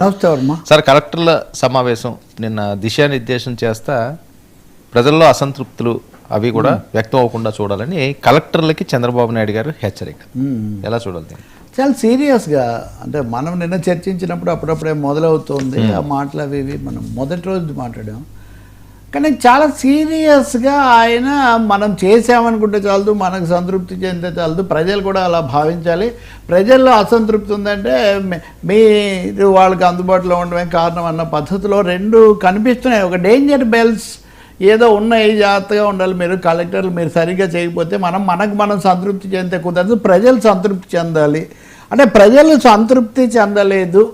నమస్తే వర్మ సార్, కలెక్టర్ల సమావేశం నిన్న దిశానిర్దేశం చేస్తా ప్రజల్లో అసంతృప్తులు అవి కూడా వ్యక్తం అవ్వకుండా చూడాలని కలెక్టర్లకి చంద్రబాబు నాయుడు గారు హెచ్చరిక. ఎలా చూడాలి? చాలా సీరియస్గా అంటే మనం నిన్న చర్చించినప్పుడు అప్పుడప్పుడే మొదలవుతుంది ఆ మాటలు అవి ఇవి మనం మొదటి రోజు మాట్లాడాం. కానీ చాలా సీరియస్గా ఆయన మనం చేసామనుకుంటే చాలదు, మనకు సంతృప్తి చెందితే చాలదు, ప్రజలు కూడా అలా భావించాలి. ప్రజల్లో అసంతృప్తి ఉందంటే మీరు వాళ్ళకి అందుబాటులో ఉండడమే కారణం అన్న పద్ధతిలో రెండు కనిపిస్తున్నాయి. ఒక డేంజర్ బెల్స్ ఏదో ఉన్నాయి, జాగ్రత్తగా ఉండాలి. మీరు కలెక్టర్లు మీరు సరిగ్గా చేయకపోతే మనం సంతృప్తి చెందితే కుదరదు, ప్రజలు సంతృప్తి చెందాలి. అంటే ప్రజలు సంతృప్తి చెందలేదు,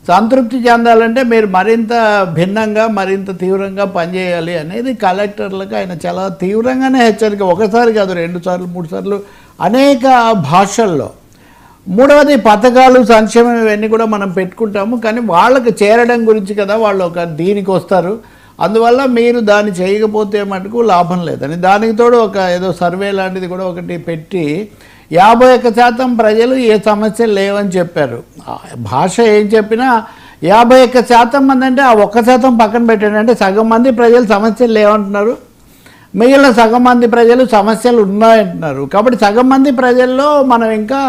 సంతృప్తి చెందాలంటే మీరు మరింత భిన్నంగా మరింత తీవ్రంగా పనిచేయాలి అనేది కలెక్టర్లకు ఆయన చాలా తీవ్రంగానే హెచ్చరిక. ఒకసారి కాదు, 2 సార్లు 3 సార్లు అనేక భాషల్లో. మూడవది పథకాలు సంక్షేమం ఇవన్నీ కూడా మనం పెట్టుకుంటాము, కానీ వాళ్ళకి చేరడం గురించి కదా వాళ్ళు ఒక దీనికి వస్తారు. అందువల్ల మీరు దాన్ని చేయకపోతే మటుకు లాభం లేదని దానికి తోడు ఒక ఏదో సర్వే లాంటిది కూడా ఒకటి పెట్టి 51% ప్రజలు ఏ సమస్యలు లేవని చెప్పారు. భాష ఏం చెప్పినా 51% మంది అంటే ఆ 1% పక్కన పెట్టండి, అంటే సగం మంది ప్రజలు సమస్యలు లేవంటున్నారు, మిగిలిన సగం మంది ప్రజలు సమస్యలు ఉన్నాయంటున్నారు. కాబట్టి సగం మంది ప్రజల్లో మనం ఇంకా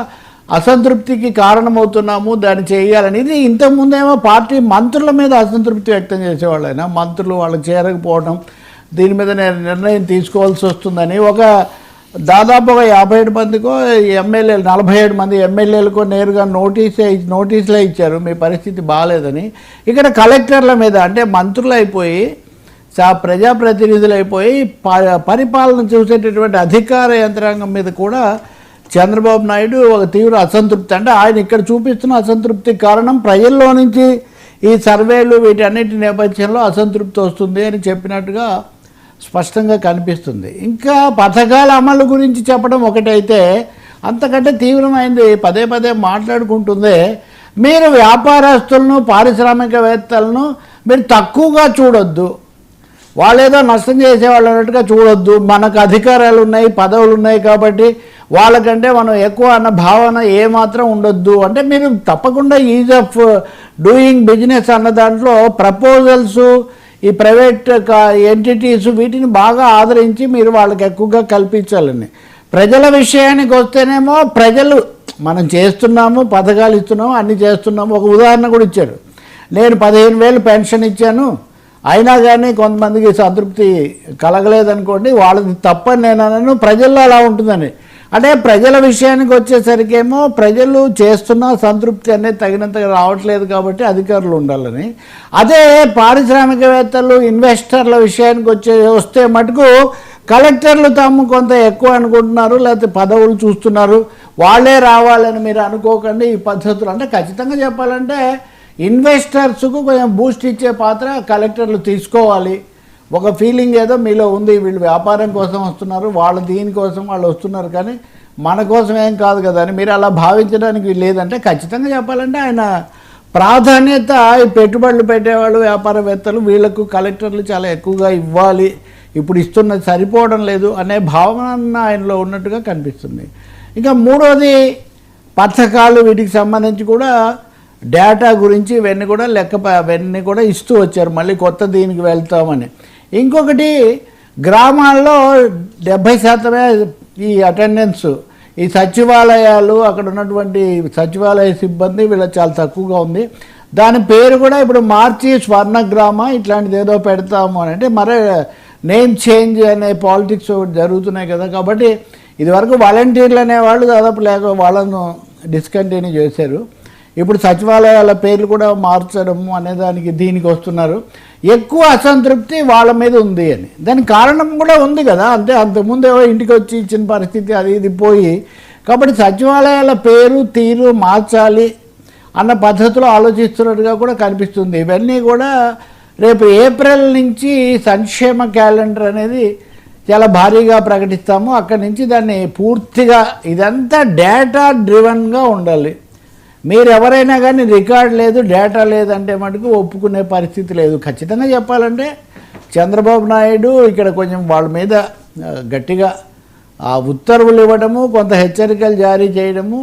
అసంతృప్తికి కారణమవుతున్నాము, దాన్ని చేయాలని. ఇది ఇంతకుముందేమో పార్టీ మంత్రుల మీద అసంతృప్తి వ్యక్తం చేసేవాళ్ళు. అయినా మంత్రులు వాళ్ళకి చేరకపోవడం, దీని మీద నిర్ణయం తీసుకోవాల్సి వస్తుందని ఒక దాదాపు ఒక 57 మందికో ఎమ్మెల్యేలు 47 మంది ఎమ్మెల్యేలకో నేరుగా నోటీసులే ఇచ్చారు మీ పరిస్థితి బాగాలేదని. ఇక్కడ కలెక్టర్ల మీద అంటే మంత్రులు అయిపోయి ప్రజాప్రతినిధులు అయిపోయి పరిపాలన చూసేటటువంటి అధికార యంత్రాంగం మీద కూడా చంద్రబాబు నాయుడు ఒక తీవ్ర అసంతృప్తి. అంటే ఆయన ఇక్కడ చూపిస్తున్న అసంతృప్తికి కారణం ప్రజల్లో నుంచి ఈ సర్వేలు వీటన్నిటి నేపథ్యంలో అసంతృప్తి వస్తుంది అని చెప్పినట్టుగా స్పష్టంగా కనిపిస్తుంది. ఇంకా పథకాల అమలు గురించి చెప్పడం ఒకటైతే అంతకంటే తీవ్రమైంది పదే పదే మాట్లాడుకుంటుంది. మీరు వ్యాపారస్తులను పారిశ్రామికవేత్తలను మీరు తక్కువగా చూడొద్దు, వాళ్ళేదో నష్టం చేసేవాళ్ళు అన్నట్టుగా చూడొద్దు. మనకు అధికారాలు ఉన్నాయి, పదవులు ఉన్నాయి కాబట్టి వాళ్ళకంటే మనం ఎక్కువ అన్న భావన ఏమాత్రం ఉండొద్దు. అంటే మీరు తప్పకుండా ఈజ్ ఆఫ్ డూయింగ్ బిజినెస్ అన్న దాంట్లో ప్రపోజల్స్ ఈ ప్రైవేట్ ఎంటిటీస్ వీటిని బాగా ఆదరించి మీరు వాళ్ళకి ఎక్కువగా కల్పించాలని. ప్రజల విషయానికి వస్తేనేమో ప్రజలు మనం చేస్తున్నాము, పథకాలు ఇస్తున్నాము, అన్నీ చేస్తున్నాము. ఒక ఉదాహరణ కూడా ఇచ్చారు. నేను 15,000 పెన్షన్ ఇచ్చాను, అయినా కానీ కొంతమందికి సంతృప్తి కలగలేదనుకోండి, వాళ్ళది తప్పని నేను అన్నాను. ప్రజల్లో అలా ఉంటుందని. అంటే ప్రజల విషయానికి వచ్చేసరికేమో ప్రజలు చేస్తున్న సంతృప్తి అనేది తగినంతగా రావట్లేదు కాబట్టి అధికారులు ఉండాలని. అదే పారిశ్రామికవేత్తలు ఇన్వెస్టర్ల విషయానికి వస్తే మటుకు కలెక్టర్లు తాము కొంత ఎక్కువ అనుకుంటున్నారు, లేకపోతే పదవులు చూస్తున్నారు, వాళ్ళే రావాలని మీరు అనుకోకండి. ఈ పద్ధతులు అంటే ఖచ్చితంగా చెప్పాలంటే ఇన్వెస్టర్స్కు కొంచెం బూస్ట్ ఇచ్చే పాత్ర కలెక్టర్లు తీసుకోవాలి. ఒక ఫీలింగ్ ఏదో మీలో ఉంది, వీళ్ళు వ్యాపారం కోసం వస్తున్నారు, వాళ్ళు దీనికోసం వాళ్ళు వస్తున్నారు, కానీ మన కోసం ఏం కాదు కదా అని మీరు అలా భావించడానికి లేదంటే ఖచ్చితంగా చెప్పాలంటే ఆయన ప్రాధాన్యత ఈ పెట్టుబడులు పెట్టేవాళ్ళు వ్యాపారవేత్తలు వీళ్ళకు కలెక్టర్లు చాలా ఎక్కువగా ఇవ్వాలి, ఇప్పుడు ఇస్తున్నది సరిపోవడం లేదు అనే భావన ఆయనలో ఉన్నట్టుగా కనిపిస్తుంది. ఇంకా మూడోది పథకాలు వీటికి సంబంధించి కూడా డేటా గురించి ఇవన్నీ కూడా అవన్నీ కూడా ఇస్తూ వచ్చారు. మళ్ళీ కొత్త దీనికి వెళ్తామని. ఇంకొకటి గ్రామాల్లో 70% ఈ అటెండెన్స్, ఈ సచివాలయాలు అక్కడ ఉన్నటువంటి సచివాలయ సిబ్బంది వీళ్ళ చాలా తక్కువగా ఉంది. దాని పేరు కూడా ఇప్పుడు మార్చి స్వర్ణగ్రామ ఇట్లాంటిది ఏదో పెడతాము అని. అంటే మరే నేమ్ చేంజ్ అనే పాలిటిక్స్ జరుగుతున్నాయి కదా. కాబట్టి ఇదివరకు వాలంటీర్లు అనేవాళ్ళు దాదాపు వాళ్ళను డిస్కంటిన్యూ చేశారు. ఇప్పుడు సచివాలయాల పేర్లు కూడా మార్చడము అనేదానికి దీనికి వస్తున్నారు. ఎక్కువ అసంతృప్తి వాళ్ళ మీద ఉంది అని దానికి కారణం కూడా ఉంది కదా. అంటే అంతకుముందు ఏవో ఇంటికి వచ్చి ఇచ్చిన పరిస్థితి అది ఇది పోయి, కాబట్టి సచివాలయాల పేరు తీరు మార్చాలి అన్న పద్ధతిలో ఆలోచిస్తున్నట్టుగా కూడా కనిపిస్తుంది. ఇవన్నీ కూడా రేపు ఏప్రిల్ నుంచి సంక్షేమ క్యాలెండర్ అనేది చాలా భారీగా ప్రకటిస్తాము. అక్కడి నుంచి దాన్ని పూర్తిగా ఇదంతా డేటా డ్రివన్గా ఉండాలి. మీరు ఎవరైనా కానీ రికార్డ్ లేదు, డేటా లేదంటే మటుకు ఒప్పుకునే పరిస్థితి లేదు. ఖచ్చితంగా చెప్పాలంటే చంద్రబాబు నాయుడు ఇక్కడ కొంచెం వాళ్ళ మీద గట్టిగా ఉత్తర్వులు ఇవ్వడము, కొంత హెచ్చరికలు జారీ చేయడము,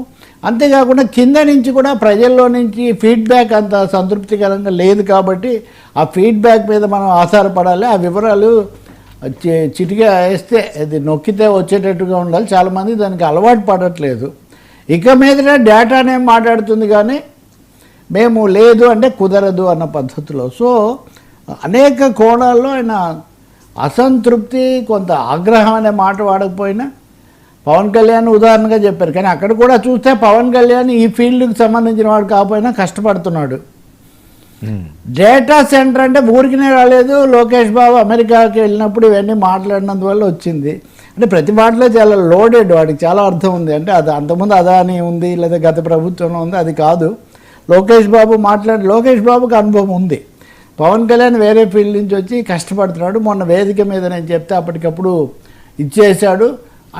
అంతేకాకుండా కింద నుంచి కూడా ప్రజల్లో నుంచి ఫీడ్బ్యాక్ అంత సంతృప్తికరంగా లేదు కాబట్టి ఆ ఫీడ్బ్యాక్ మీద మనం ఆధారపడాలి. ఆ వివరాలు చిటిగా వేస్తే అది నొక్కితే వచ్చేటట్టుగా ఉండాలి. చాలామంది దానికి అలవాటు పడట్లేదు. ఇక మీదట డేటానే మాట్లాడుతుంది కానీ మేము లేదు అంటే కుదరదు అన్న పద్ధతిలో. సో అనేక కోణాల్లో ఆయన అసంతృప్తి, కొంత ఆగ్రహం అనే మాట వాడకపోయినా పవన్ కళ్యాణ్ ఉదాహరణగా చెప్పారు. కానీ అక్కడ కూడా చూస్తే పవన్ కళ్యాణ్ ఈ ఫీల్డ్కి సంబంధించిన వాడు కాకపోయినా కష్టపడుతున్నాడు. డేటా సెంటర్ అంటే ఊరికినే రాలేదు. లోకేష్ బాబు అమెరికాకి వెళ్ళినప్పుడు ఇవన్నీ మాట్లాడినందువల్ల వచ్చింది. అంటే ప్రతి మాటలో చాలా లోడెడ్, వాడికి చాలా అర్థం ఉంది. అంటే అది అంతకుముందు అదాని ఉంది, లేదా గత ప్రభుత్వంలో ఉంది, అది కాదు. లోకేష్ బాబుకి అనుభవం ఉంది. పవన్ కళ్యాణ్ వేరే ఫీల్డ్ నుంచి వచ్చి కష్టపడుతున్నాడు. మొన్న వేదిక మీద నేను చెప్తే అప్పటికప్పుడు ఇచ్చేశాడు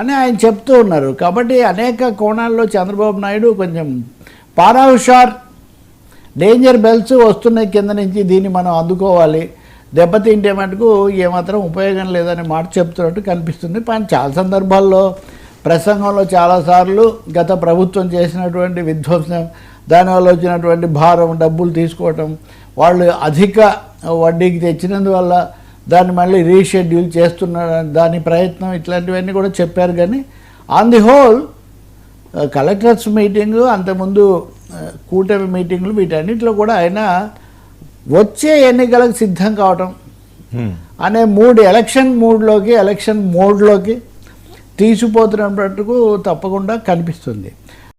అని ఆయన చెప్తూ ఉన్నారు. కాబట్టి అనేక కోణాల్లో చంద్రబాబు నాయుడు కొంచెం పారా హుషార్, డేంజర్ బెల్స్ వస్తున్నాయి కింద నుంచి, దీన్ని మనం అందుకోవాలి, దెబ్బతింటే మటుకు ఏమాత్రం ఉపయోగం లేదనే మాట చెప్తున్నట్టు కనిపిస్తుంది. కానీ చాలా సందర్భాల్లో ప్రసంగంలో చాలాసార్లు గత ప్రభుత్వం చేసినటువంటి విధ్వంసం, దానివల్ల వచ్చినటువంటి భారం, డబ్బులు తీసుకోవటం, వాళ్ళు అధిక వడ్డీకి తెచ్చినందువల్ల దాన్ని మళ్ళీ రీషెడ్యూల్ చేస్తున్న దాని ప్రయత్నం, ఇట్లాంటివన్నీ కూడా చెప్పారు. కానీ on the whole collectors meeting, అంతకుముందు కూటమి మీటింగులు, వీటన్నిటిలో కూడా ఆయన వచ్చే ఎన్నికలకు సిద్ధం కావటం అనే ఎలక్షన్ మోడ్లోకి తీసుకుపోతున్నట్టుకు తప్పకుండా కనిపిస్తుంది.